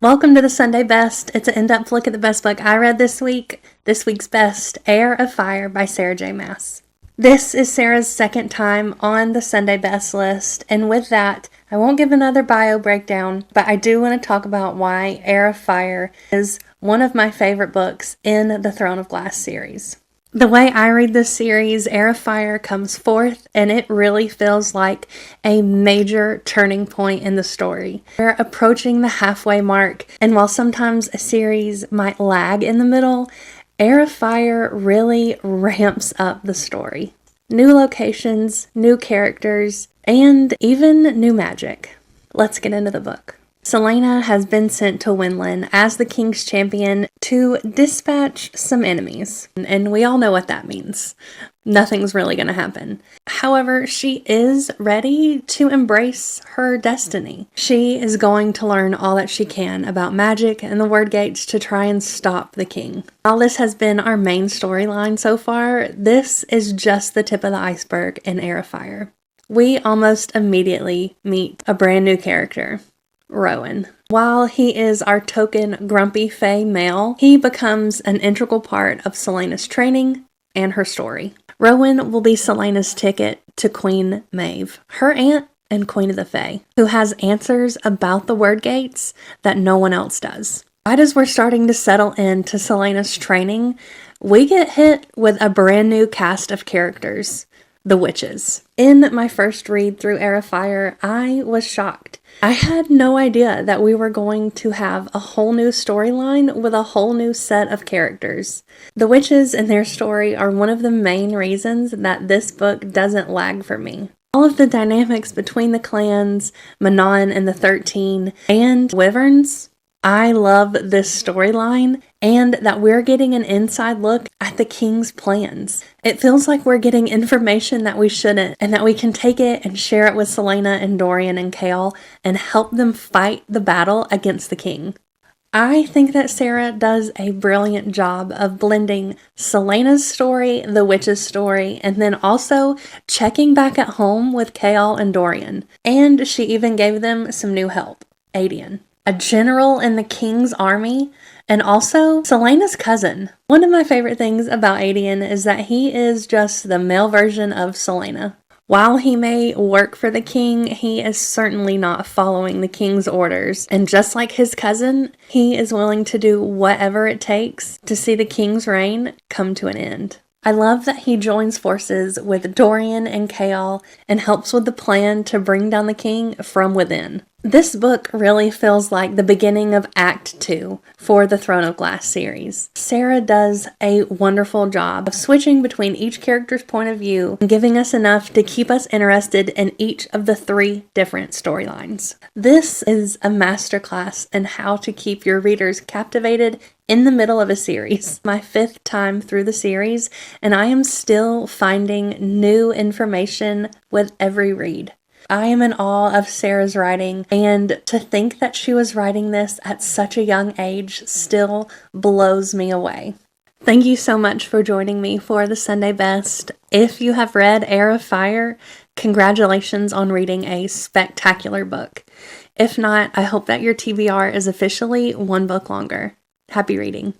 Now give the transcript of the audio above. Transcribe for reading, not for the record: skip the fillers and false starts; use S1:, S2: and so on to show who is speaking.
S1: Welcome to the Sunday Best. It's an in-depth look at the best book I read this week. This week's best, Heir of Fire by Sarah J. Maas. This is Sarah's second time on the Sunday Best list, and with that, I won't give another bio breakdown, but I do want to talk about why Heir of Fire is one of my favorite books in the Throne of Glass series. The way I read this series, Heir of Fire comes forth, and it really feels like a major turning point in the story. We're approaching the halfway mark, and while sometimes a series might lag in the middle, Heir of Fire really ramps up the story. New locations, new characters, and even new magic. Let's get into the book. Celaena has been sent to Winland as the king's champion to dispatch some enemies, and we all know what that means. Nothing's really going to happen. However, she is ready to embrace her destiny. She is going to learn all that she can about magic and the word gates to try and stop the king. While this has been our main storyline so far, this is just the tip of the iceberg in Heir of Fire. We almost immediately meet a brand new character. Rowan. While he is our token grumpy fae male, he becomes an integral part of Celaena's training and her story. Rowan will be Celaena's ticket to Queen Maeve, her aunt and Queen of the Fae, who has answers about the word gates that no one else does. Right as we're starting to settle into Celaena's training, we get hit with a brand new cast of characters. The witches. In my first read through Heir of Fire, I was shocked. I had no idea that we were going to have a whole new storyline with a whole new set of characters. The witches and their story are one of the main reasons that this book doesn't lag for me. All of the dynamics between the clans, Manon and the 13, and Wyverns. I love this storyline and that we're getting an inside look at the king's plans. It feels like we're getting information that we shouldn't, and that we can take it and share it with Celaena and Dorian and Chaol and help them fight the battle against the king. I think that Sarah does a brilliant job of blending Celaena's story, the witch's story, and then also checking back at home with Chaol and Dorian. And she even gave them some new help, Aedion, a general in the king's army, and also Celaena's cousin. One of my favorite things about Aedion is that he is just the male version of Celaena. While he may work for the king, he is certainly not following the king's orders. And just like his cousin, he is willing to do whatever it takes to see the king's reign come to an end. I love that he joins forces with Dorian and Chaol and helps with the plan to bring down the king from within. This book really feels like the beginning of Act 2 for the Throne of Glass series. Sarah does a wonderful job of switching between each character's point of view and giving us enough to keep us interested in each of the 3 different storylines. This is a masterclass in how to keep your readers captivated in the middle of a series. My 5th time through the series, and I am still finding new information with every read. I am in awe of Sarah's writing, and to think that she was writing this at such a young age still blows me away. Thank you so much for joining me for the Sunday Best. If you have read Heir of Fire, congratulations on reading a spectacular book. If not, I hope that your TBR is officially one book longer. Happy reading.